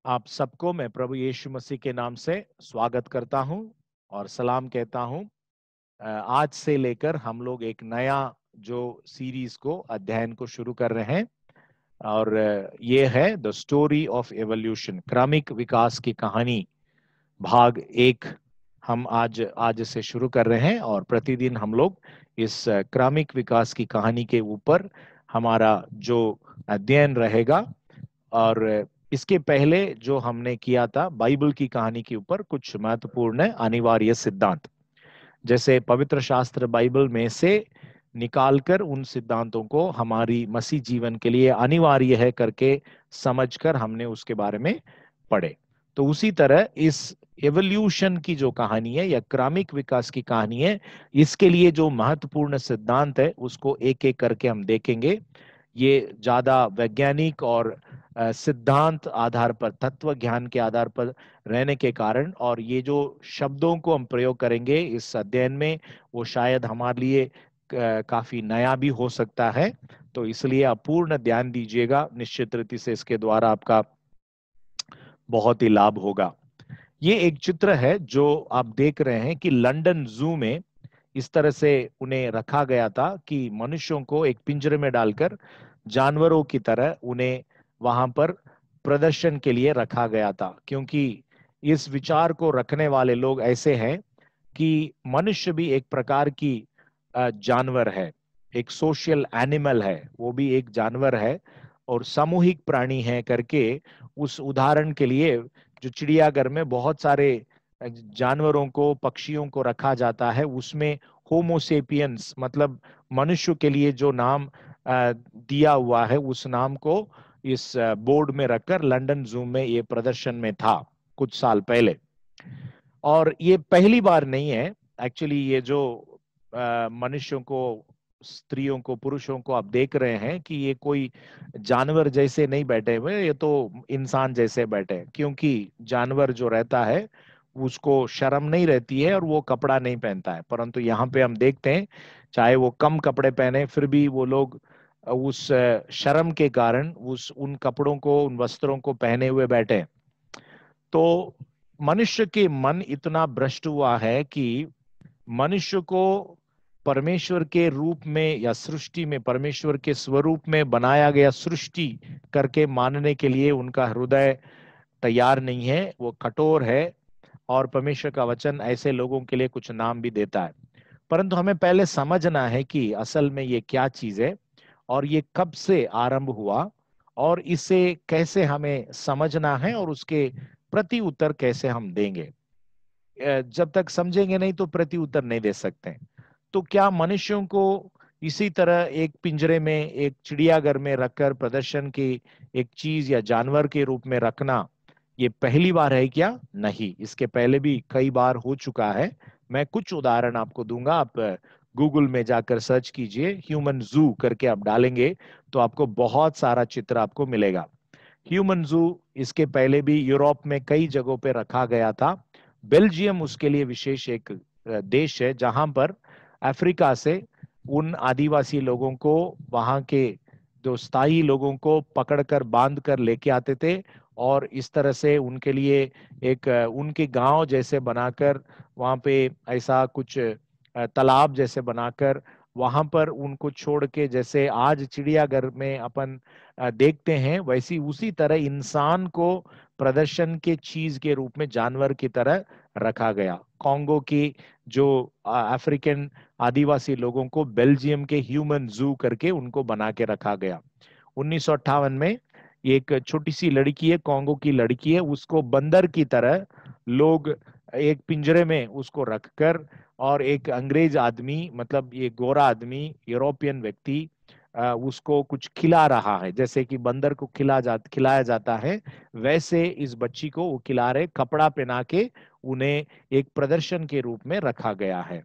आप सबको मैं प्रभु यीशु मसीह के नाम से स्वागत करता हूं और सलाम कहता हूं। आज से लेकर हम लोग एक नया जो सीरीज को अध्ययन को शुरू कर रहे हैं और ये है द स्टोरी ऑफ एवोल्यूशन, क्रमिक विकास की कहानी, भाग 1। हम आज आज से शुरू कर रहे हैं और प्रतिदिन हम लोग इस क्रमिक विकास की कहानी के ऊपर हमारा जो अध्ययन रहेगा। और इसके पहले जो हमने किया था बाइबल की कहानी के ऊपर कुछ महत्वपूर्ण अनिवार्य सिद्धांत, जैसे पवित्र शास्त्र बाइबल में से निकालकर उन सिद्धांतों को हमारी मसीह जीवन के लिए अनिवार्य है करके समझकर हमने उसके बारे में पढ़े। तो उसी तरह इस एवोल्यूशन की जो कहानी है या क्रमिक विकास की कहानी है, इसके लिए जो महत्वपूर्ण सिद्धांत है उसको एक एक करके हम देखेंगे। ये ज्यादा वैज्ञानिक और सिद्धांत आधार पर, तत्व ज्ञान के आधार पर रहने के कारण, और ये जो शब्दों को हम प्रयोग करेंगे इस अध्ययन में वो शायद हमारे लिए काफी नया भी हो सकता है। तो इसलिए आप पूर्ण ध्यान दीजिएगा, निश्चित रीति से इसके द्वारा आपका बहुत ही लाभ होगा। ये एक चित्र है जो आप देख रहे हैं कि लंदन जू में इस तरह से उन्हें रखा गया था कि मनुष्यों को एक पिंजरे में डालकर जानवरों की तरह उन्हें वहां पर प्रदर्शन के लिए रखा गया था, क्योंकि इस विचार को रखने वाले लोग ऐसे हैं कि मनुष्य भी एक प्रकार की जानवर है, एक सोशल एनिमल है, वो भी एक जानवर है और सामूहिक प्राणी है करके। उस उदाहरण के लिए जो चिड़ियाघर में बहुत सारे जानवरों को, पक्षियों को रखा जाता है, उसमें होमोसेपियंस मतलब मनुष्य के लिए जो नाम दिया हुआ है उस नाम को इस बोर्ड में रखकर लंदन जू में ये प्रदर्शन में था कुछ साल पहले। और ये पहली बार नहीं है एक्चुअली, ये जो मनुष्यों को, स्त्रियों को, पुरुषों को आप देख रहे हैं कि ये कोई जानवर जैसे नहीं बैठे हुए, ये तो इंसान जैसे बैठे हैं, क्योंकि जानवर जो रहता है उसको शर्म नहीं रहती है और वो कपड़ा नहीं पहनता है। परंतु यहाँ पे हम देखते हैं चाहे वो कम कपड़े पहने फिर भी वो लोग उस शर्म के कारण उन कपड़ों को, उन वस्त्रों को पहने हुए बैठे हैं। तो मनुष्य के मन इतना भ्रष्ट हुआ है कि मनुष्य को परमेश्वर के रूप में या सृष्टि में, परमेश्वर के स्वरूप में बनाया गया सृष्टि करके मानने के लिए उनका हृदय तैयार नहीं है, वो कठोर है। और परमेश्वर का वचन ऐसे लोगों के लिए कुछ नाम भी देता है। परंतु हमें पहले समझना है कि असल में ये क्या चीज है और ये कब से आरंभ हुआ और इसे कैसे हमें समझना है और उसके प्रति उत्तर कैसे हम देंगे। जब तक समझेंगे नहीं तो प्रति उत्तर नहीं दे सकते। तो क्या मनुष्यों को इसी तरह एक पिंजरे में, एक चिड़ियाघर में रखकर प्रदर्शन की एक चीज या जानवर के रूप में रखना ये पहली बार है क्या? नहीं, इसके पहले भी कई बार हो चुका है। मैं कुछ उदाहरण आपको दूंगा। आप गूगल में जाकर सर्च कीजिए, ह्यूमन जू करके आप डालेंगे तो आपको बहुत सारा चित्र आपको मिलेगा। ह्यूमन जू इसके पहले भी यूरोप में कई जगहों पे रखा गया था। बेल्जियम उसके लिए विशेष एक देश है जहां पर अफ्रीका से उन आदिवासी लोगों को, वहां के जो स्थायी लोगों को पकड़कर बांध कर लेके आते थे और इस तरह से उनके लिए एक उनके गांव जैसे बनाकर, वहां पे ऐसा कुछ तालाब जैसे बनाकर वहां पर उनको छोड़ के, जैसे आज चिड़ियाघर में अपन देखते हैं वैसी उसी तरह इंसान को प्रदर्शन के चीज के रूप में, जानवर की तरह रखा गया। कॉन्गो की जो अफ्रीकन आदिवासी लोगों को बेल्जियम के ह्यूमन जू करके उनको बना के रखा गया। 1958 में एक छोटी सी लड़की है, कॉन्गो की लड़की है, उसको बंदर की तरह लोग एक पिंजरे में उसको रखकर, और एक अंग्रेज आदमी, मतलब ये गोरा आदमी, यूरोपियन व्यक्ति उसको कुछ खिला रहा है, जैसे कि बंदर को खिलाया जाता है वैसे इस बच्ची को वो खिला रहे, कपड़ा पहना के उन्हें एक प्रदर्शन के रूप में रखा गया है।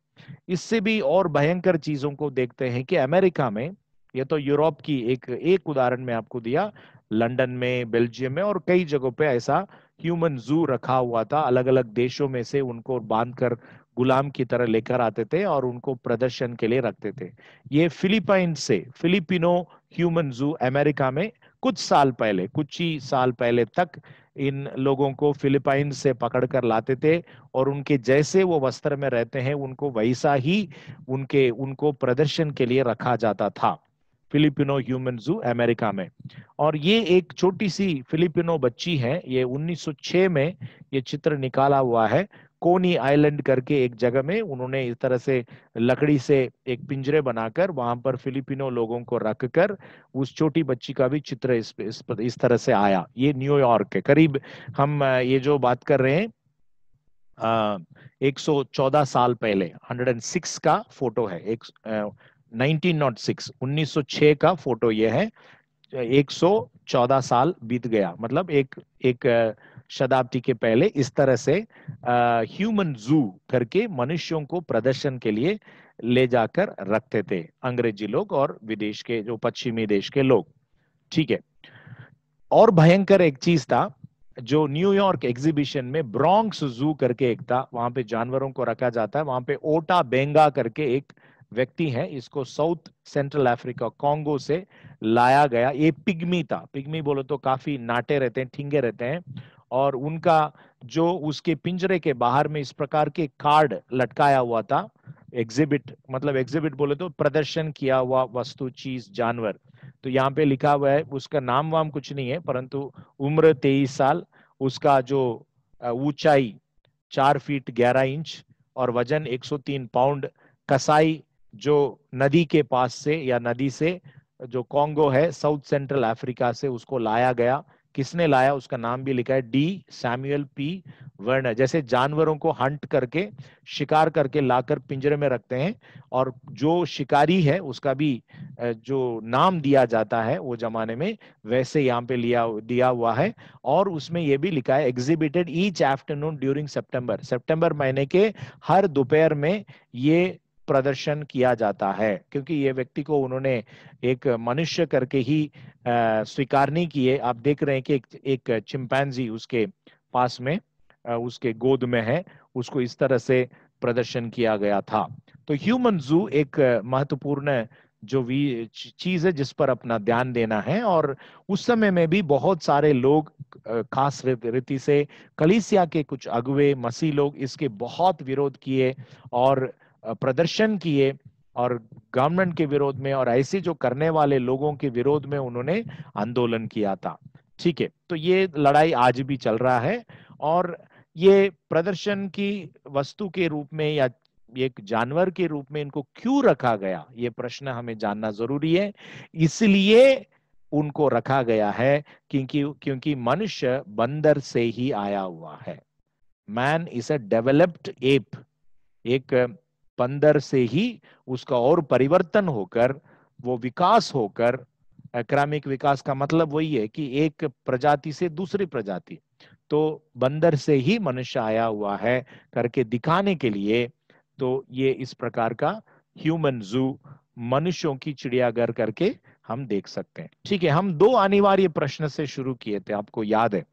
इससे भी और भयंकर चीजों को देखते हैं कि अमेरिका में, ये तो यूरोप की एक उदाहरण में आपको दिया, लंदन में, बेल्जियम में और कई जगहों पे ऐसा ह्यूमन जू रखा हुआ था। अलग अलग देशों में से उनको बांधकर गुलाम की तरह लेकर आते थे और उनको प्रदर्शन के लिए रखते थे। ये फिलीपाइन से, फिलिपिनो ह्यूमन जू अमेरिका में कुछ साल पहले, कुछ ही साल पहले तक इन लोगों को फिलीपाइन से पकड़ कर लाते थे और उनके जैसे वो वस्त्र में रहते हैं उनको वैसा ही उनको प्रदर्शन के लिए रखा जाता था फिलिपिनो ह्यूमन जू अमेरिका में। और ये एक छोटी सी फिलिपिनो बच्ची है, ये 1906 में ये चित्र निकाला हुआ है। कोनी आइलैंड करके एक जगह में उन्होंने इस तरह से लकड़ी से एक पिंजरे बनाकर वहां पर फिलिपिनो लोगों को रखकर उस छोटी बच्ची का भी चित्र इस तरह से आया। ये न्यूयॉर्क के करीब हम ये जो बात कर रहे हैं 114 साल पहले 106 का फोटो है। 1906 का फोटो ये है। 114 साल बीत गया, मतलब एक शताब्दी के पहले इस तरह से ह्यूमन जू करके मनुष्यों को प्रदर्शन के लिए ले जाकर रखते थे अंग्रेजी लोग और विदेश के जो पश्चिमी देश के लोग। ठीक है। और भयंकर एक चीज था जो न्यूयॉर्क एग्जीबिशन में ब्रॉन्क्स जू करके एक था, वहां पे जानवरों को रखा जाता है। वहां पे ओटा बेंगा करके एक व्यक्ति है, इसको साउथ सेंट्रल अफ्रीका कॉन्गो से लाया गया। ये पिग्मी था। पिग्मी बोलो तो काफी नाटे रहते हैं, ठिंगे रहते हैं, और उनका जो उसके पिंजरे के बाहर में इस प्रकार के कार्ड लटकाया हुआ था। एग्जिबिट मतलब एग्जिबिट बोले तो प्रदर्शन किया हुआ वस्तु, चीज, जानवर। तो यहाँ पे लिखा हुआ है, उसका नाम वाम कुछ नहीं है, परंतु उम्र 23 साल, उसका जो ऊंचाई 4 फीट 11 इंच और वजन 103 पाउंड। कसाई जो नदी के पास से या नदी से जो कॉन्गो है साउथ सेंट्रल अफ्रीका से, उसको लाया गया। किसने लाया उसका नाम भी लिखा है, डी सैमुअल पी वर्नर। जैसे जानवरों को हंट करके शिकार करके लाकर पिंजरे में रखते हैं और जो शिकारी है उसका भी जो नाम दिया जाता है वो जमाने में, वैसे यहाँ पे दिया हुआ है। और उसमें ये भी लिखा है एग्जिबिटेड ईच आफ्टरनून ड्यूरिंग सितंबर महीने के हर दोपहर में ये प्रदर्शन किया जाता है, क्योंकि ये व्यक्ति को उन्होंने एक मनुष्य करके ही स्वीकार नहीं किए। आप देख रहे हैं कि एक चिंपैंजी उसके पास में उसके गोद में है, उसको इस तरह से प्रदर्शन किया गया था। तो ह्यूमन जू एक महत्वपूर्ण जो चीज है जिस पर अपना ध्यान देना है। और उस समय में भी बहुत सारे लोग खास रीति से कलीसिया के कुछ अगुवे मसीह लोग इसके बहुत विरोध किए और प्रदर्शन किए और गवर्नमेंट के विरोध में और ऐसे जो करने वाले लोगों के विरोध में उन्होंने आंदोलन किया था। ठीक है। तो ये लड़ाई आज भी चल रहा है और ये प्रदर्शन की वस्तु के रूप में या एक जानवर के रूप में इनको क्यों रखा गया, ये प्रश्न हमें जानना जरूरी है। इसलिए उनको रखा गया है क्योंकि मनुष्य बंदर से ही आया हुआ है। Man is a developed app, एक बंदर से ही उसका और परिवर्तन होकर वो विकास होकर, क्रमिक विकास का मतलब वही है कि एक प्रजाति से दूसरी प्रजाति, तो बंदर से ही मनुष्य आया हुआ है करके दिखाने के लिए तो ये इस प्रकार का ह्यूमन जू, मनुष्यों की चिड़ियाघर करके हम देख सकते हैं। ठीक है। हम 2 अनिवार्य प्रश्न से शुरू किए थे, आपको याद है?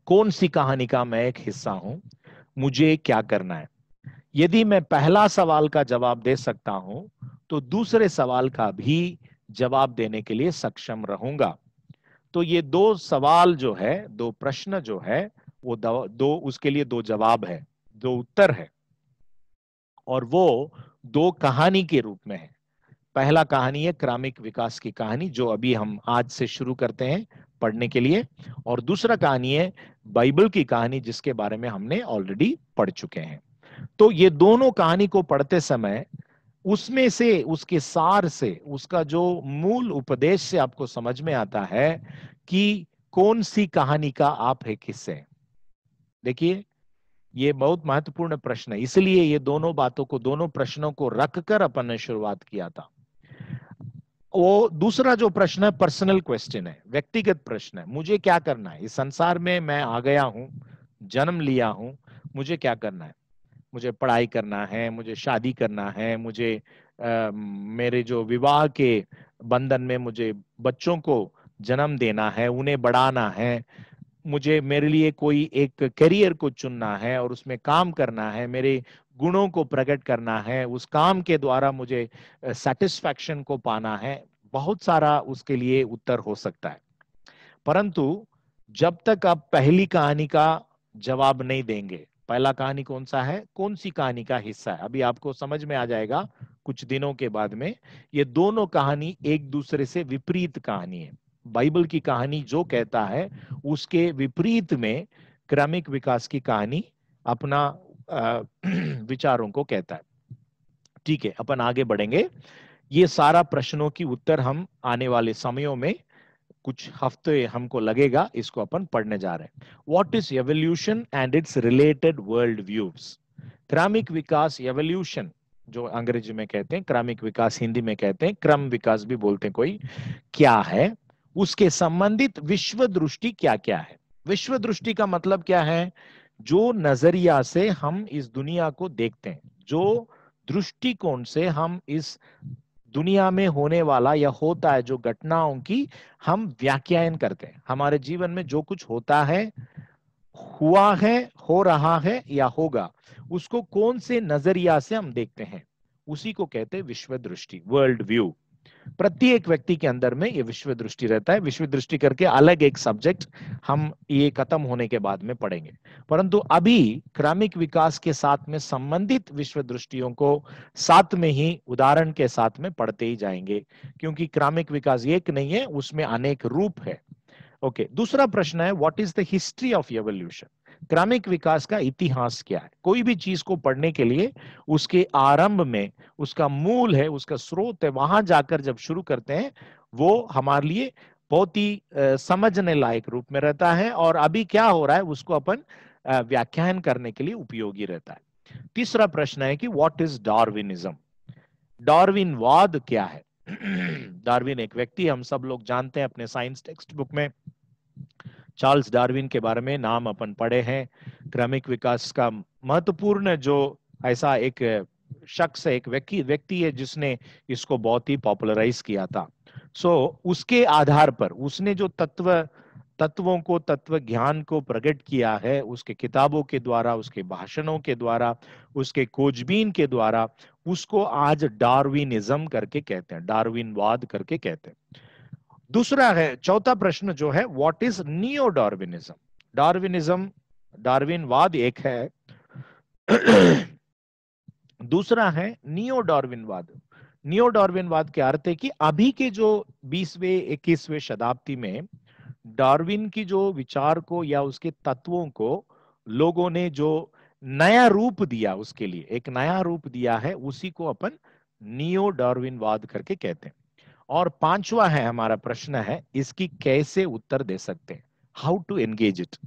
कौन सी कहानी का मैं एक हिस्सा हूं, मुझे क्या करना है? यदि मैं पहला सवाल का जवाब दे सकता हूं तो दूसरे सवाल का भी जवाब देने के लिए सक्षम रहूंगा। तो ये 2 सवाल जो है, 2 प्रश्न जो है, वो दो उसके लिए 2 जवाब है, 2 उत्तर है, और वो 2 कहानी के रूप में है। पहला कहानी है क्रमिक विकास की कहानी जो अभी हम आज से शुरू करते हैं पढ़ने के लिए, और दूसरा कहानी है बाइबल की कहानी जिसके बारे में हमने ऑलरेडी पढ़ चुके हैं। तो ये दोनों कहानी को पढ़ते समय उसमें से, उसके सार से, उसका जो मूल उपदेश से आपको समझ में आता है कि कौन सी कहानी का आप एक हिस्से। देखिए ये बहुत महत्वपूर्ण प्रश्न है, इसलिए ये दोनों बातों को, दोनों प्रश्नों को रखकर अपन ने शुरुआत किया था। वो दूसरा जो प्रश्न है पर्सनल क्वेश्चन है, व्यक्तिगत प्रश्न है, मुझे क्या करना है इस संसार में, मैं आ गया हूं, जन्म लिया हूं, मुझे क्या करना है? मुझे पढ़ाई करना है, मुझे शादी करना है, मुझे मेरे जो विवाह के बंधन में मुझे बच्चों को जन्म देना है, उन्हें बढ़ाना है, मुझे मेरे लिए कोई एक करियर को चुनना है और उसमें काम करना है, मेरे गुणों को प्रकट करना है, उस काम के द्वारा मुझे सेटिस्फैक्शन को पाना है, बहुत सारा उसके लिए उत्तर हो सकता है, परंतु जब तक आप पहली कहानी का जवाब नहीं देंगे, पहला कहानी कौन सा है, कौन सी कहानी का हिस्सा है, अभी आपको समझ में आ जाएगा कुछ दिनों के बाद में। ये दोनों कहानी एक दूसरे से विपरीत कहानी है। बाइबल की कहानी जो कहता है उसके विपरीत में क्रमिक विकास की कहानी अपना विचारों को कहता है। ठीक है, अपन आगे बढ़ेंगे। ये सारा प्रश्नों की उत्तर हम आने वाले समयों में, कुछ हफ्ते हमको लगेगा, इसको अपन पढ़ने जा रहे हैं। What is evolution and it's related world views. क्रमिक विकास, एवोल्यूशन जो अंग्रेजी में कहते हैं, क्रमिक विकास हिंदी में कहते हैं, क्रम विकास भी बोलते हैं कोई, क्या है, उसके संबंधित विश्व दृष्टि क्या क्या है। विश्व दृष्टि का मतलब क्या है, जो नजरिया से हम इस दुनिया को देखते हैं, जो दृष्टिकोण से हम इस दुनिया में होने वाला या होता है जो घटनाओं की हम व्याख्यान करते हैं। हमारे जीवन में जो कुछ होता है, हुआ है, हो रहा है या होगा, उसको कौन से नजरिया से हम देखते हैं, उसी को कहते हैं विश्व दृष्टि, वर्ल्ड व्यू। प्रत्येक व्यक्ति के अंदर में ये विश्व दृष्टि रहता है। विश्व दृष्टि करके अलग एक सब्जेक्ट हम ये खत्म होने के बाद में पढ़ेंगे, परंतु अभी क्रमिक विकास के साथ में संबंधित विश्व दृष्टियों को साथ में ही उदाहरण के साथ में पढ़ते ही जाएंगे, क्योंकि क्रमिक विकास एक नहीं है, उसमें अनेक रूप है। ओके, दूसरा प्रश्न है, what is the history of evolution. क्रमिक विकास का इतिहास क्या है। कोई भी चीज को पढ़ने के लिए उसके आरंभ में उसका मूल है, उसका स्रोत है, वहां जाकर जब शुरू करते हैं वो हमारे लिए बहुत ही समझने लायक रूप में रहता है, और अभी क्या हो रहा है उसको अपन व्याख्यान करने के लिए उपयोगी रहता है। तीसरा प्रश्न है कि व्हाट इज डार्विनिज्म। डार्विनवाद क्या है। डार्विन एक व्यक्ति, हम सब लोग जानते हैं, अपने साइंस टेक्स्ट बुक में चार्ल्स डार्विन के बारे में नाम अपन पढ़े हैं। क्रमिक विकास का महत्वपूर्ण जो ऐसा एक शख्स है, एक व्यक्ति है जिसने इसको बहुत ही पॉपुलराइज किया था। उसके आधार पर उसने जो तत्वों को, तत्व ज्ञान को प्रकट किया है, उसके किताबों के द्वारा, उसके भाषणों के द्वारा, उसके खोजबीन के द्वारा, उसको आज डार्विनिज्म करके कहते हैं, डार्विनवाद करके कहते हैं। दूसरा है, चौथा प्रश्न जो है, what is neo Darwinism. Darwinism, डार्विनवाद एक है, दूसरा है नियो डार्विनवाद। नियो डार्विनवाद के अर्थ है कि अभी के जो 20वें 21वें शताब्दी में डार्विन की जो विचार को या उसके तत्वों को लोगों ने जो नया रूप दिया, उसके लिए एक नया रूप दिया है, उसी को अपन नियो डार्विनवाद करके कहते हैं। और पांचवा है हमारा प्रश्न है, इसकी कैसे उत्तर दे सकते हैं, हाउ टू एंगेज इट।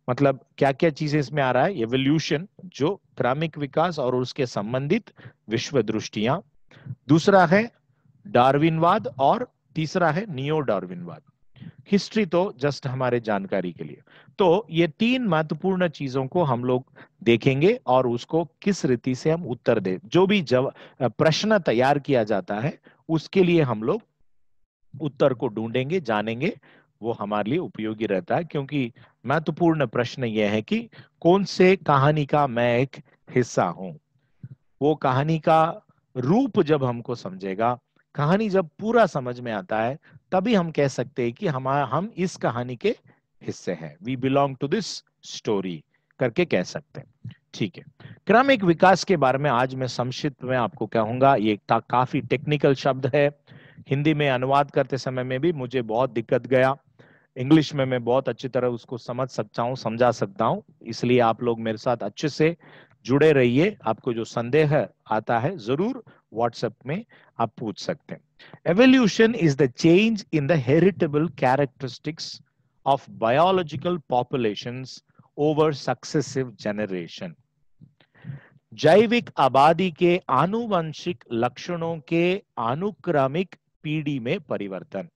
मतलब क्या क्या चीजें इसमें आ रहा है, एवोल्यूशन जो क्रमिक विकास और उसके संबंधित विश्व दृष्टियां, दूसरा है डार्विनवाद, और तीसरा है नियो डार्विनवाद। हिस्ट्री तो जस्ट हमारे जानकारी के लिए। तो ये तीन महत्वपूर्ण चीजों को हम लोग देखेंगे और उसको किस रीति से हम उत्तर दे, जो भी प्रश्न तैयार किया जाता है उसके लिए हम लोग उत्तर को ढूंढेंगे, जानेंगे, वो हमारे लिए उपयोगी रहता है। क्योंकि महत्वपूर्ण प्रश्न यह है कि कौन से कहानी का मैं एक हिस्सा हूं। वो कहानी का रूप जब हमको समझेगा, कहानी जब पूरा समझ में आता है, तभी हम कह सकते हैं कि हम इस कहानी के हिस्से हैं, we belong to this story करके कह सकते हैं। ठीक है, क्रमिक विकास के बारे में आज मैं संक्षिप्त में आपको कहूंगा। ये काफी टेक्निकल शब्द है, हिंदी में अनुवाद करते समय में भी मुझे बहुत दिक्कत गया, इंग्लिश में मैं बहुत अच्छी तरह उसको समझ सकता हूँ, समझा सकता हूँ। इसलिए आप लोग मेरे साथ अच्छे से जुड़े रहिए। आपको जो संदेह आता है जरूर व्हाट्सएप में आप पूछ सकते हैं। Evolution is the change in the heritable characteristics of biological populations over successive generation. जैविक आबादी के आनुवंशिक लक्षणों के अनुक्रमिक पीढ़ी में परिवर्तन।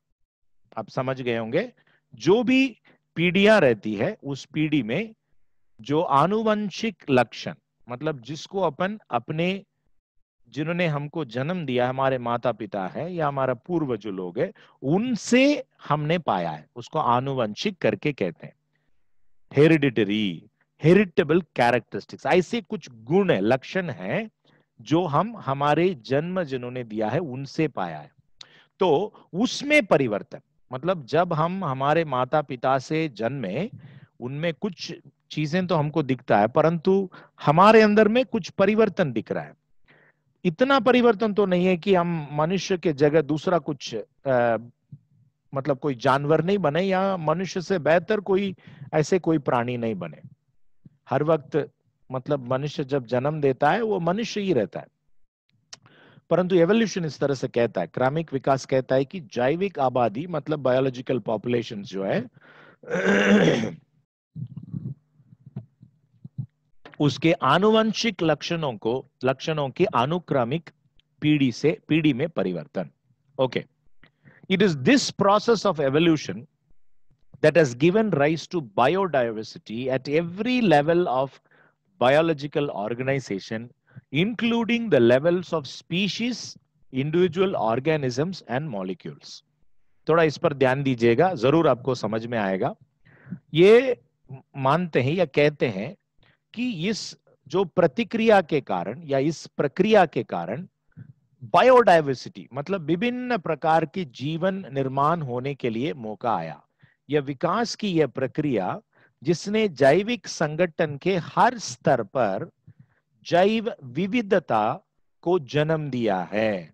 आप समझ गए होंगे, जो भी पीढ़ियां रहती है उस पीढ़ी में जो आनुवंशिक लक्षण, मतलब जिसको अपन अपने, जिन्होंने हमको जन्म दिया, हमारे माता पिता है या हमारा पूर्व जो लोग है, उनसे हमने पाया है, उसको आनुवंशिक करके कहते हैं। हेरिडिटरी, हेरिटेबल कैरेक्टरिस्टिक्स, ऐसे कुछ गुण है, लक्षण है जो हम हमारे जन्म जिन्होंने दिया है उनसे पाया है। तो उसमें परिवर्तन, मतलब जब हम हमारे माता पिता से जन्मे, उनमें कुछ चीजें तो हमको दिखता है, परंतु हमारे अंदर में कुछ परिवर्तन दिख रहा है। इतना परिवर्तन तो नहीं है कि हम मनुष्य के जगह दूसरा कुछ मतलब कोई जानवर नहीं बने या मनुष्य से बेहतर कोई ऐसे कोई प्राणी नहीं बने। हर वक्त मतलब मनुष्य जब जन्म देता है वो मनुष्य ही रहता है। परंतु एवोल्यूशन इस तरह से कहता है, क्रमिक विकास कहता है कि जैविक आबादी मतलब बायोलॉजिकल पॉपुलेशन जो है उसके आनुवंशिक लक्षणों के अनुक्रमिक पीढ़ी से पीढ़ी में परिवर्तन। Okay, it is this process of evolution that has given rise to biodiversity at every level of biological organization, including the levels of species, individual organisms and molecules. थोड़ा इस पर ध्यान दीजिएगा, जरूर आपको समझ में आएगा। ये मानते हैं या कहते हैं कि इस जो प्रतिक्रिया के कारण या इस प्रक्रिया के कारण बायोडाइवर्सिटी मतलब विभिन्न प्रकार के जीवन निर्माण होने के लिए मौका आया। यह विकास की यह प्रक्रिया जिसने जैविक संगठन के हर स्तर पर जैव विविधता को जन्म दिया है।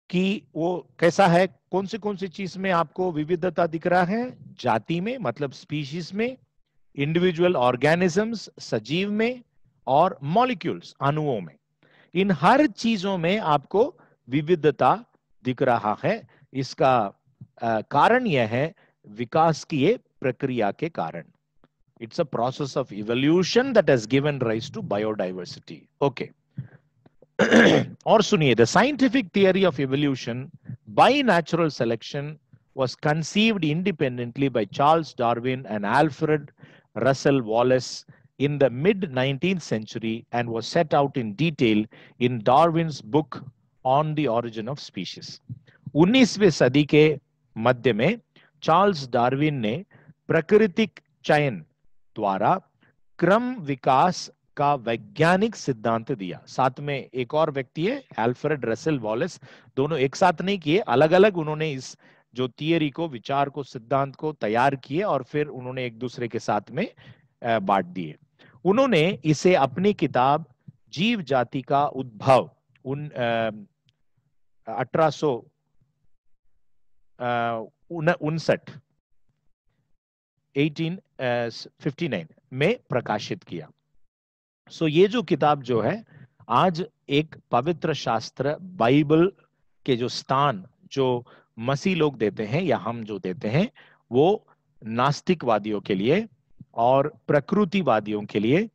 कि वो कैसा है, कौन सी चीज में आपको विविधता दिख रहा है? जाति में मतलब स्पीशीज में, इंडिविजुअल ऑर्गेनिजम्स सजीव में, और मॉलिक्यूल्स अणुओं में। इन हर चीजों में आपको विविधता दिख रहा है। इसका कारण यह है विकास की ये प्रक्रिया के कारण। It's a process of evolution that has given rise to biodiversity. Okay, और सुनिए, the scientific theory of evolution by natural selection was conceived independently by Charles Darwin and Alfred Russel Wallace in the mid-19th century and was set out in detail in Darwin's book on the origin of species. 19वीं सदी के मध्य में Charles Darwin ने प्राकृतिक चयन द्वारा क्रम विकास का वैज्ञानिक सिद्धांत दिया। साथ में एक और व्यक्ति है एल्फ्रेड रसेल वॉलेस, दोनों एक साथ नहीं किए, अलग अलग उन्होंने इस जो थियरी को, विचार को, सिद्धांत को तैयार किए और फिर उन्होंने एक दूसरे के साथ में बांट दिए। उन्होंने इसे अपनी किताब जीव जाति का उद्भव 1859 में प्रकाशित किया। सो ये जो किताब जो है आज एक पवित्र शास्त्र बाइबल के जो स्थान जो मसीह लोग देते हैं या हम जो देते हैं वो नास्तिकवादियों के लिए और प्रकृतिवादियों के लिए,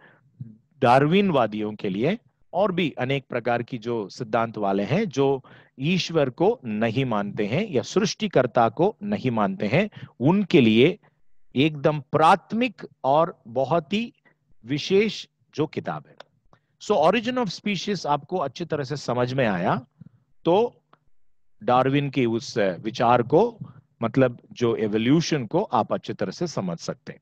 डार्विनवादियों के लिए और भी अनेक प्रकार की जो सिद्धांत वाले हैं जो ईश्वर को नहीं मानते हैं या सृष्टिकर्ता को नहीं मानते हैं, उनके लिए एकदम प्राथमिक और बहुत ही विशेष जो किताब है। सो ऑरिजिन ऑफ स्पीशीज आपको अच्छी तरह से समझ में आया तो डार्विन की उस विचार को मतलब जो एवोल्यूशन को आप अच्छी तरह से समझ सकते हैं।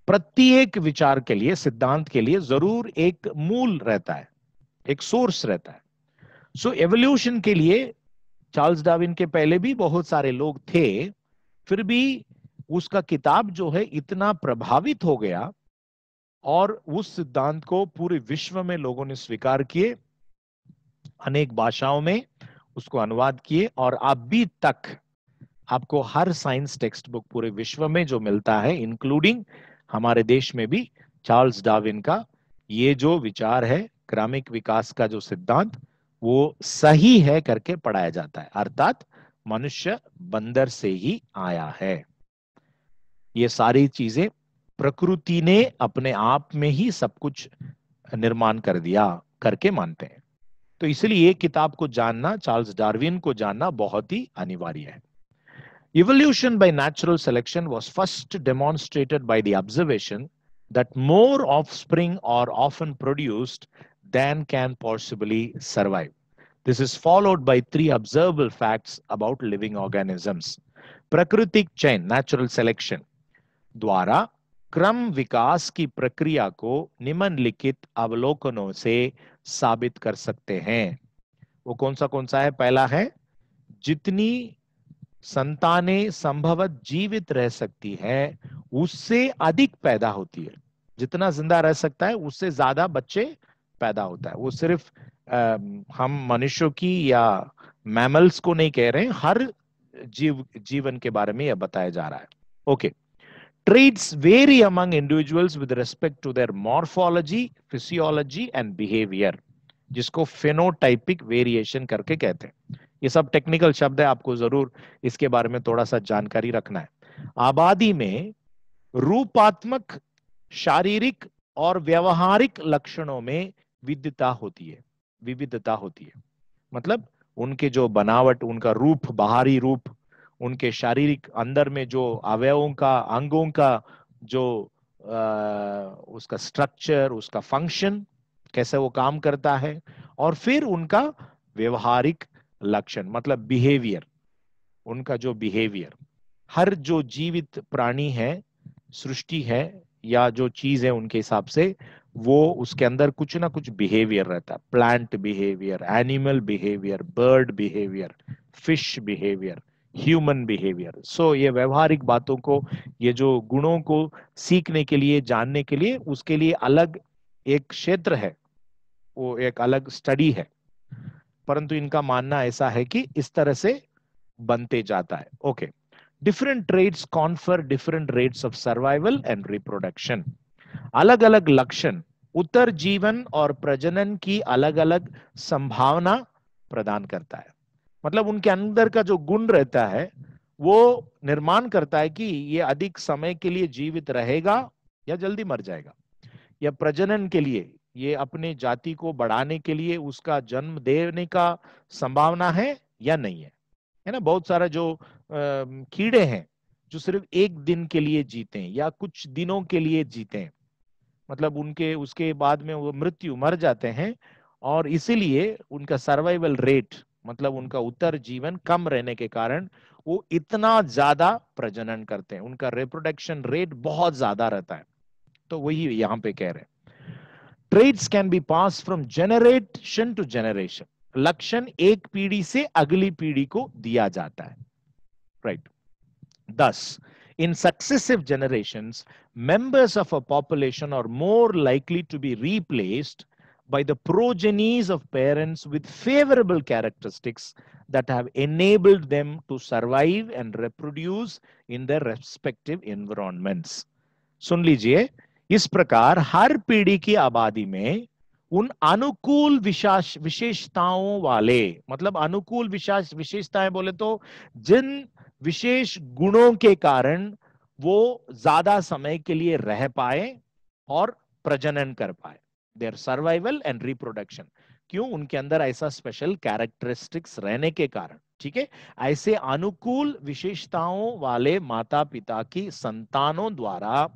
प्रत्येक विचार के लिए, सिद्धांत के लिए जरूर एक मूल रहता है, एक सोर्स रहता है। सो एवोल्यूशन के लिए चार्ल्स डार्विन के पहले भी बहुत सारे लोग थे, फिर भी उसका किताब जो है इतना प्रभावित हो गया और उस सिद्धांत को पूरे विश्व में लोगों ने स्वीकार किए, अनेक भाषाओं में उसको अनुवाद किए और अभी तक आपको हर साइंस टेक्स्ट बुक पूरे विश्व में जो मिलता है, इंक्लूडिंग हमारे देश में भी, चार्ल्स डार्विन का ये जो विचार है क्रमिक विकास का जो सिद्धांत वो सही है करके पढ़ाया जाता है, अर्थात मनुष्य बंदर से ही आया है। ये सारी चीजें प्रकृति ने अपने आप में ही सब कुछ निर्माण कर दिया करके मानते हैं। तो इसलिए ये किताब को जानना, चार्ल्स डार्विन को जानना बहुत ही अनिवार्य है। Evolution by natural selection was first demonstrated by the observation that more offspring are often produced than can possibly survive. This is followed by 3 observable facts about living organisms. प्राकृतिक चयन, natural selection द्वारा क्रम विकास की प्रक्रिया को निम्नलिखित अवलोकनों से साबित कर सकते हैं। वो कौन सा है? पहला है जितनी संतानें संभवत जीवित रह सकती है उससे अधिक पैदा होती है। जितना जिंदा रह सकता है उससे ज्यादा बच्चे पैदा होता है। वो सिर्फ हम मनुष्यों की या मैमल्स को नहीं कह रहे हैं, हर जीवन के बारे में यह बताया जा रहा है। Okay, traits vary among individuals with respect to their morphology, physiology and behavior, जिसको phenotypic variation करके कहते हैं। ये सब टेक्निकल शब्द है, आपको जरूर इसके बारे में थोड़ा सा जानकारी रखना है। आबादी में रूपात्मक, शारीरिक और व्यवहारिक लक्षणों में विविधता होती है। मतलब उनके जो बनावट, उनका रूप, बाहरी रूप, उनके शारीरिक अंदर में जो अवयवों का, अंगों का जो उसका स्ट्रक्चर, उसका फंक्शन, कैसे वो काम करता है, और फिर उनका व्यवहारिक लक्षण मतलब बिहेवियर, उनका जो बिहेवियर। हर जो जीवित प्राणी है, सृष्टि है या जो चीज है, उनके हिसाब से वो उसके अंदर कुछ ना कुछ बिहेवियर रहता है। Plant behaviour, animal behaviour, bird behaviour, fish behaviour, human behaviour. So ये व्यवहारिक बातों को, ये जो गुणों को सीखने के लिए, जानने के लिए, उसके लिए अलग एक क्षेत्र है, वो एक अलग स्टडी है। परंतु इनका मानना ऐसा है कि इस तरह से बनते जाता है। Okay, different traits confer different rates of survival and reproduction. अलग अलग लक्षण उत्तर जीवन और प्रजनन की अलग अलग संभावना प्रदान करता है। मतलब उनके अंदर का जो गुण रहता है वो निर्माण करता है कि ये अधिक समय के लिए जीवित रहेगा या जल्दी मर जाएगा, या प्रजनन के लिए, ये अपने जाति को बढ़ाने के लिए उसका जन्म देने का संभावना है या नहीं है ना। बहुत सारा जो कीड़े हैं जो सिर्फ एक दिन के लिए जीते हैं या कुछ दिनों के लिए जीते हैं, मतलब उनके उसके बाद में वो मर जाते हैं, और इसीलिए उनका सर्वाइवल रेट, मतलब उनका उत्तर जीवन कम रहने के कारण वो इतना ज्यादा प्रजनन करते हैं, उनका रिप्रोडक्शन रेट बहुत ज्यादा रहता है। तो वही यहाँ पे कह रहे हैं, traits can be pass from generation to generation. लक्षण एक पीढ़ी से अगली पीढ़ी को दिया जाता है, right. Thus, in successive generations, members of a population are more likely to be replaced by the progenies of parents with favorable characteristics that have enabled them to survive and reproduce in their respective environments. सुन लीजिए, इस प्रकार हर पीढ़ी की आबादी में उन अनुकूल विशेषताओं वाले, मतलब अनुकूल विशेषताएं बोले तो जिन विशेष गुणों के कारण वो ज्यादा समय के लिए रह पाए और प्रजनन कर पाए, देयर सर्वाइवल एंड रिप्रोडक्शन। क्यों? उनके अंदर ऐसा स्पेशल कैरेक्टरिस्टिक्स रहने के कारण, ठीक है। ऐसे अनुकूल विशेषताओं वाले माता पिता की संतानों द्वारा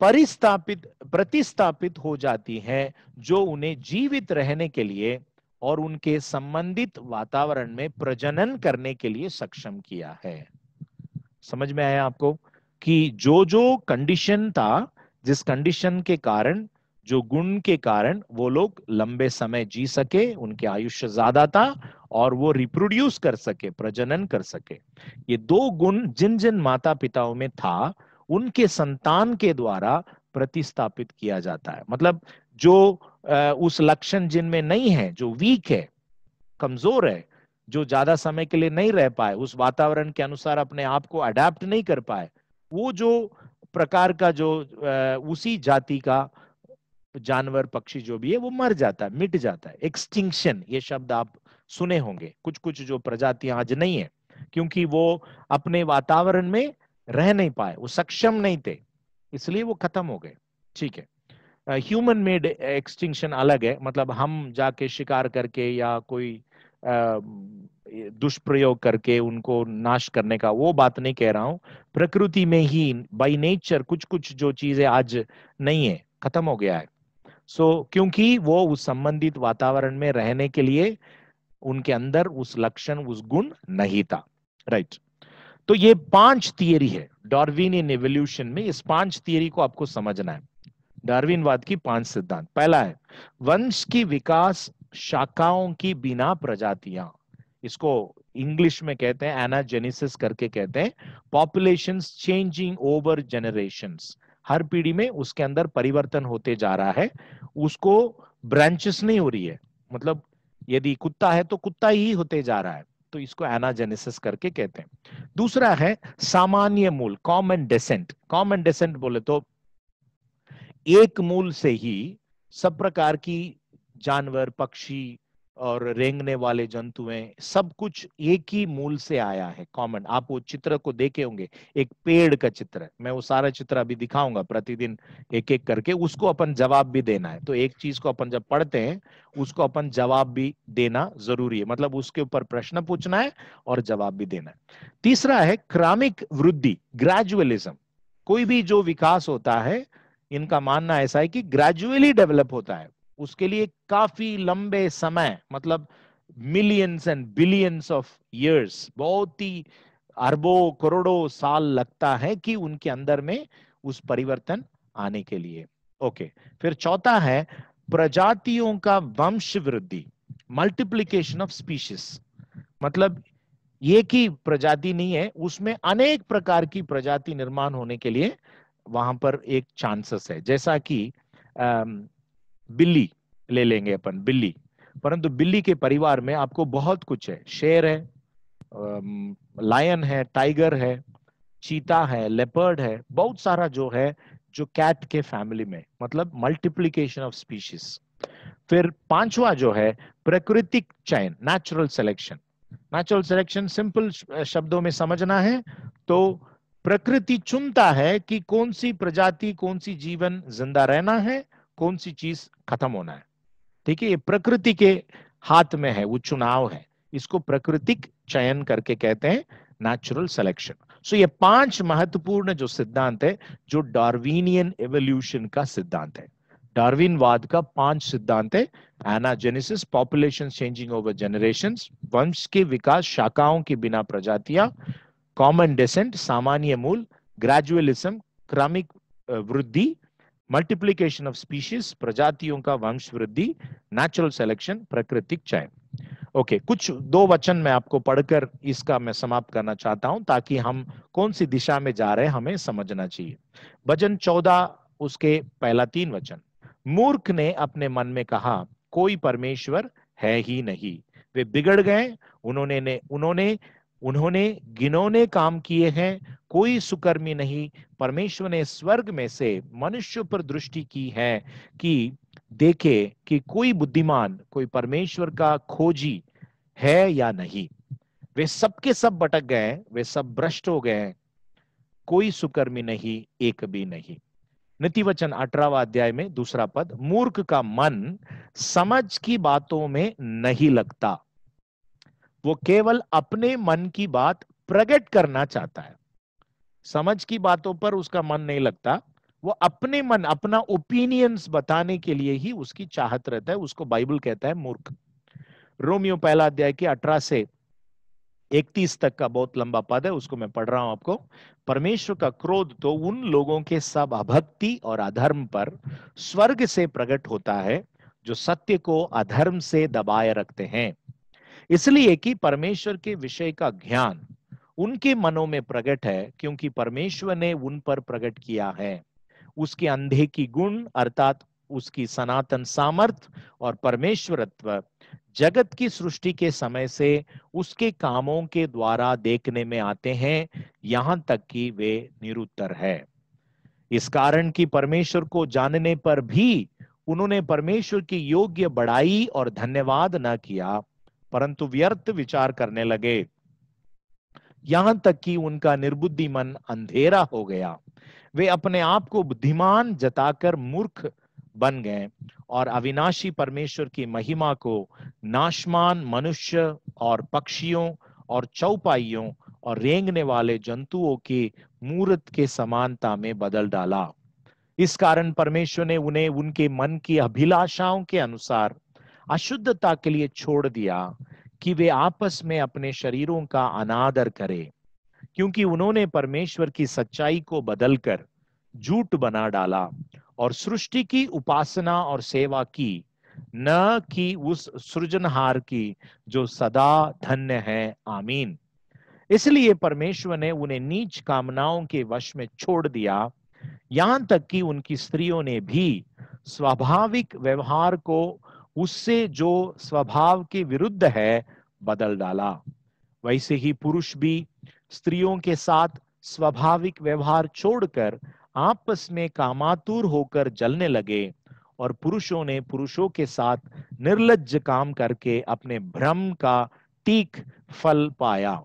प्रतिस्थापित हो जाती है, जो उन्हें जीवित रहने के लिए और उनके संबंधित वातावरण में प्रजनन करने के लिए सक्षम किया है। समझ में आया आपको कि जो जो कंडीशन था, जिस कंडीशन के कारण, जो गुण के कारण वो लोग लंबे समय जी सके, उनके आयुष्य ज्यादा था और वो रिप्रोड्यूस कर सके, प्रजनन कर सके, ये दो गुण जिन जिन माता पिताओं में था उनके संतान के द्वारा प्रतिस्थापित किया जाता है। मतलब जो उस लक्षण जिनमें नहीं है, जो वीक है, कमजोर है, जो ज्यादा समय के लिए नहीं रह पाए, उस वातावरण के अनुसार अपने आप को अडेप्ट नहीं कर पाए, वो जो प्रकार का जो उसी जाति का जानवर, पक्षी जो भी है, वो मर जाता है, मिट जाता है। एक्सटिंक्शन, ये शब्द आप सुने होंगे। कुछ कुछ जो प्रजातियां आज नहीं है, क्योंकि वो अपने वातावरण में रह नहीं पाए, वो सक्षम नहीं थे, इसलिए वो खत्म हो गए, ठीक है। ह्यूमन मेड एक्सटिंक्शन अलग है, मतलब हम जाके शिकार करके या कोई दुष्प्रयोग करके उनको नाश करने का, वो बात नहीं कह रहा हूं। प्रकृति में ही बाय नेचर कुछ कुछ जो चीजें आज नहीं है, खत्म हो गया है। क्योंकि वो उस संबंधित वातावरण में रहने के लिए उनके अंदर उस लक्षण, उस गुण नहीं था, राइट। तो ये 5 थियरी है डार्विनियन एवोल्यूशन में। इस 5 थियरी को आपको समझना है, डार्विनवाद की 5 सिद्धांत। पहला है वंश की विकास शाखाओं की बिना प्रजातियां, इसको इंग्लिश में कहते हैं एनाजेनेसिस करके कहते हैं। पॉपुलेशंस चेंजिंग ओवर जनरेशंस, हर पीढ़ी में उसके अंदर परिवर्तन होते जा रहा है, उसको ब्रांचेस नहीं हो रही है, मतलब यदि कुत्ता है तो कुत्ता ही होते जा रहा है, तो इसको एनाजेनेसिस करके कहते हैं। दूसरा है सामान्य मूल, कॉमन डेसेंट। कॉमन डेसेंट बोले तो एक मूल से ही सब प्रकार की जानवर, पक्षी और रेंगने वाले जंतुएं, सब कुछ एक ही मूल से आया है, कॉमन। आप वो चित्र को देखे होंगे, एक पेड़ का चित्र है, मैं वो सारा चित्र अभी दिखाऊंगा, प्रतिदिन एक एक करके उसको अपन जवाब भी देना है। तो एक चीज को अपन जब पढ़ते हैं उसको अपन जवाब भी देना जरूरी है, मतलब उसके ऊपर प्रश्न पूछना है और जवाब भी देना है। तीसरा है क्रमिक वृद्धि, ग्रेजुअलिज्म। कोई भी जो विकास होता है, इनका मानना ऐसा है कि ग्रेजुअली डेवलप होता है, उसके लिए काफी लंबे समय, मतलब millions and billions of years, बहुत ही अरबों करोड़ों साल लगता है कि उनके अंदर में उस परिवर्तन आने के लिए। ओके, फिर चौथा है प्रजातियों का वंश वृद्धि, मल्टीप्लिकेशन ऑफ स्पीशीज। मतलब एक ही प्रजाति नहीं है, उसमें अनेक प्रकार की प्रजाति निर्माण होने के लिए वहां पर एक चांसेस है। जैसा कि बिल्ली ले लेंगे अपन, बिल्ली, परंतु बिल्ली के परिवार में आपको बहुत कुछ है, शेर है, लायन है, टाइगर है, चीता है, लेपर्ड है, बहुत सारा जो है जो कैट के फैमिली में, मतलब मल्टीप्लिकेशन ऑफ स्पीशीज। फिर पांचवा जो है प्राकृतिक चयन, natural selection. Natural selection simple शब्दों में समझना है तो प्रकृति चुनता है कि कौन सी प्रजाति, कौन सी जीवन जिंदा रहना है, कौन सी चीज खत्म होना है। ठीक है, ये प्रकृति के हाथ में है, वो चुनाव है, इसको प्राकृतिक चयन करके कहते हैं, नेचुरल सिलेक्शन। सो ये 5 महत्वपूर्ण जो सिद्धांत है, जो डार्विनियन एवोल्यूशन का सिद्धांत है। डार्विनवाद का 5 सिद्धांत है, एनाजेनेसिस, पॉपुलेशन चेंजिंग ओवर जनरेशंस, वंश के विकास, शाखाओं के बिना प्रजातियां, कॉमन डेसेंट, सामान्य मूल, ग्रेजुअलिज्म, क्रमिक वृद्धि, मल्टीप्लिकेशन ऑफ स्पीशीज, प्रजातियों का वंश वृद्धि, नेचुरल सिलेक्शन, प्राकृतिक चयन। ओके, कुछ 2 वचन मैं आपको पढ़कर इसका मैं समाप्त करना चाहता हूं, ताकि हम कौन सी दिशा में जा रहे हैं हमें समझना चाहिए। भजन 14 उसके पहला 3 वचन, मूर्ख ने अपने मन में कहा कोई परमेश्वर है ही नहीं, वे बिगड़ गए, उन्होंने घिनौने काम किए हैं, कोई सुकर्मी नहीं। परमेश्वर ने स्वर्ग में से मनुष्य पर दृष्टि की है कि देखे कि कोई बुद्धिमान, कोई परमेश्वर का खोजी है या नहीं। वे सबके सब भटक गए, वे सब भ्रष्ट हो गए, कोई सुकर्मी नहीं, एक भी नहीं। नीतिवचन 18वां अध्याय में 2 पद, मूर्ख का मन समझ की बातों में नहीं लगता, वो केवल अपने मन की बात प्रकट करना चाहता है। समझ की बातों पर उसका मन नहीं लगता, वो अपने मन, अपना ओपिनियंस बताने के लिए ही उसकी चाहत रहता है, उसको बाइबल कहता है मूर्ख। रोमियो 1 अध्याय के 18 से 31 तक का बहुत लंबा पद है, उसको मैं पढ़ रहा हूं आपको। परमेश्वर का क्रोध तो उन लोगों के सब अभक्ति और अधर्म पर स्वर्ग से प्रकट होता है, जो सत्य को अधर्म से दबाए रखते हैं, इसलिए कि परमेश्वर के विषय का ज्ञान उनके मनों में प्रकट है, क्योंकि परमेश्वर ने उन पर प्रकट किया है। उसके अंधे की गुण अर्थात उसकी सनातन सामर्थ्य और परमेश्वरत्व जगत की सृष्टि के समय से उसके कामों के द्वारा देखने में आते हैं, यहां तक कि वे निरुत्तर है। इस कारण कि परमेश्वर को जानने पर भी उन्होंने परमेश्वर की योग्य बड़ाई और धन्यवाद न किया, परंतु व्यर्थ विचार करने लगे, यहां तक कि उनका निर्बुद्धि मन अंधेरा हो गया। वे अपने आप को बुद्धिमान जताकर मूर्ख बन गए और अविनाशी परमेश्वर की महिमा को नाशमान मनुष्य और पक्षियों और चौपाइयों और रेंगने वाले जंतुओं की मूर्त के समानता में बदल डाला। इस कारण परमेश्वर ने उन्हें उनके मन की अभिलाषाओं के अनुसार अशुद्धता के लिए छोड़ दिया, कि वे आपस में अपने शरीरों का अनादर करें, क्योंकि उन्होंने परमेश्वर की सच्चाई को बदलकर झूठ बना डाला और सृष्टि की उपासना और सेवा की, न कि उस सृजनहार की जो सदा धन्य है। आमीन। इसलिए परमेश्वर ने उन्हें नीच कामनाओं के वश में छोड़ दिया, यहां तक कि उनकी स्त्रियों ने भी स्वाभाविक व्यवहार को उससे जो स्वभाव के विरुद्ध है बदल डाला। वैसे ही पुरुष भी स्त्रियों के साथ स्वाभाविक व्यवहार छोड़कर आपस में कामातुर होकर जलने लगे, और पुरुषों ने पुरुषों के साथ निर्लज्ज काम करके अपने भ्रम का तीख फल पाया।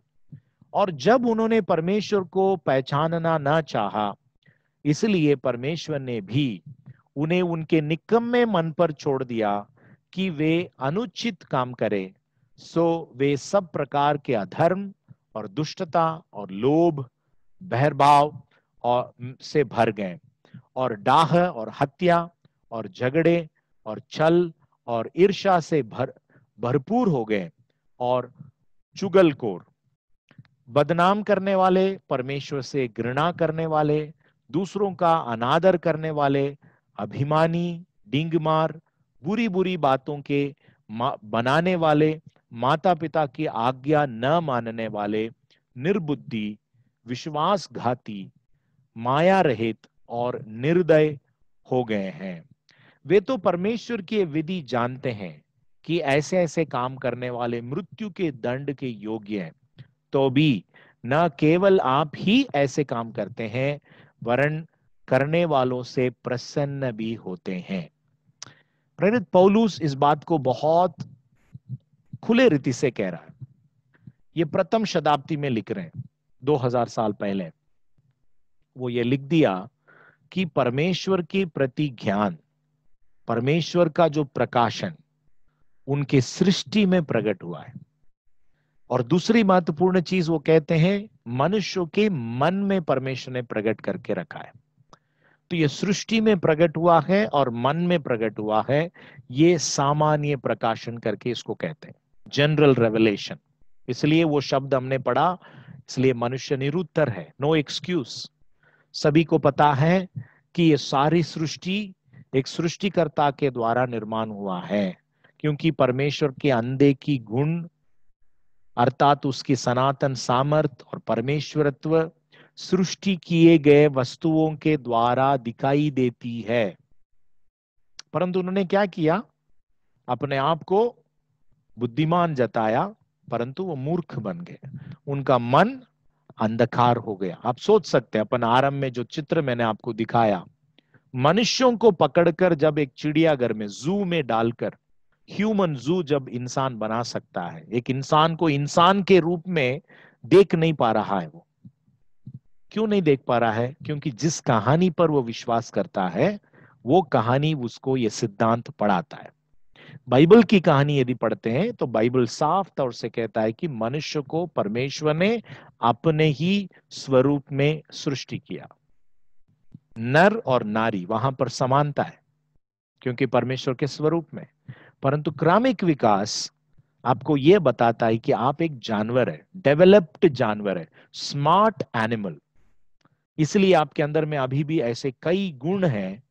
और जब उन्होंने परमेश्वर को पहचानना न चाहा, इसलिए परमेश्वर ने भी उन्हें उनके निकम्मे मन पर छोड़ दिया कि वे अनुचित काम करें। सो वे सब प्रकार के अधर्म और दुष्टता और लोभ, बहरभाव और से भर गए, और डाह और हत्या और झगड़े और छल और ईर्ष्या से भरपूर हो गए, और चुगलखोर, बदनाम करने वाले, परमेश्वर से घृणा करने वाले, दूसरों का अनादर करने वाले, अभिमानी, डींगमार, बुरी बुरी बातों के बनाने वाले, माता पिता की आज्ञा न मानने वाले, निर्बुद्धि, विश्वासघाती, माया रहित और निर्दय हो गए हैं। वे तो परमेश्वर की विधि जानते हैं कि ऐसे ऐसे काम करने वाले मृत्यु के दंड के योग्य हैं, तो भी न केवल आप ही ऐसे काम करते हैं, वरन करने वालों से प्रसन्न भी होते हैं। प्रेरित पौलुस इस बात को बहुत खुले रीति से कह रहा है। ये प्रथम शताब्दी में लिख रहे हैं, 2000 साल पहले वो ये लिख दिया कि परमेश्वर के प्रति ज्ञान, परमेश्वर का जो प्रकाशन उनके सृष्टि में प्रकट हुआ है। और दूसरी महत्वपूर्ण चीज वो कहते हैं, मनुष्यों के मन में परमेश्वर ने प्रकट करके रखा है। तो ये सृष्टि में प्रकट हुआ है और मन में प्रकट हुआ है, ये सामान्य प्रकाशन करके इसको कहते हैं, जनरल रेवलेशन। इसलिए वो शब्द हमने पढ़ा, इसलिए मनुष्य निरुत्तर है, नो एक्सक्यूज। सभी को पता है कि ये सारी सृष्टि एक सृष्टिकर्ता के द्वारा निर्माण हुआ है, क्योंकि परमेश्वर के अनदेखी गुण अर्थात उसकी सनातन सामर्थ और परमेश्वरत्व सृष्टि किए गए वस्तुओं के द्वारा दिखाई देती है। परंतु उन्होंने क्या किया, अपने आप को बुद्धिमान जताया, परंतु वो मूर्ख बन गए, उनका मन अंधकार हो गया। आप सोच सकते हैं, अपन आरंभ में जो चित्र मैंने आपको दिखाया, मनुष्यों को पकड़कर जब एक चिड़ियाघर में, जू में डालकर, ह्यूमन जू जब इंसान बना सकता है, एक इंसान को इंसान के रूप में देख नहीं पा रहा है। वो क्यों नहीं देख पा रहा है? क्योंकि जिस कहानी पर वो विश्वास करता है, वो कहानी उसको ये सिद्धांत पढ़ाता है। बाइबल की कहानी यदि पढ़ते हैं तो बाइबल साफ तौर से कहता है कि मनुष्य को परमेश्वर ने अपने ही स्वरूप में सृष्टि किया। नर और नारी, वहां पर समानता है क्योंकि परमेश्वर के स्वरूप में। परंतु क्रमिक विकास आपको यह बताता है कि आप एक जानवर है, डेवलप्ड जानवर है, स्मार्ट एनिमल। इसलिए आपके अंदर में अभी भी ऐसे कई गुण हैं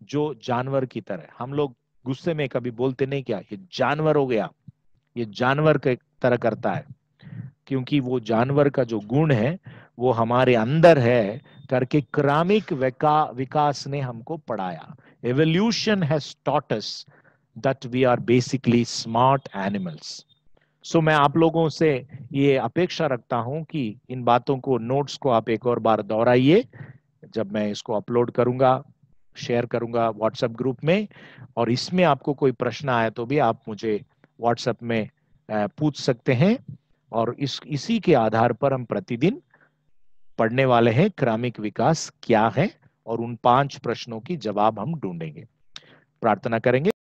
जो जानवर की तरह। हम लोग गुस्से में कभी बोलते नहीं क्या, ये जानवर हो गया, ये जानवर के तरह करता है, क्योंकि वो जानवर का जो गुण है वो हमारे अंदर है करके क्रमिक विकास ने हमको पढ़ाया। Evolution has taught us that we are basically smart animals. So मैं आप लोगों से ये अपेक्षा रखता हूं कि इन बातों को, नोट्स को आप एक और बार दोहराइए जब मैं इसको अपलोड करूंगा, शेयर करूंगा व्हाट्सएप ग्रुप में। और इसमें आपको कोई प्रश्न आया तो भी आप मुझे व्हाट्सएप में पूछ सकते हैं, और इसी के आधार पर हम प्रतिदिन पढ़ने वाले हैं क्रमिक विकास क्या है, और उन 5 प्रश्नों की जवाब हम ढूंढेंगे। प्रार्थना करेंगे।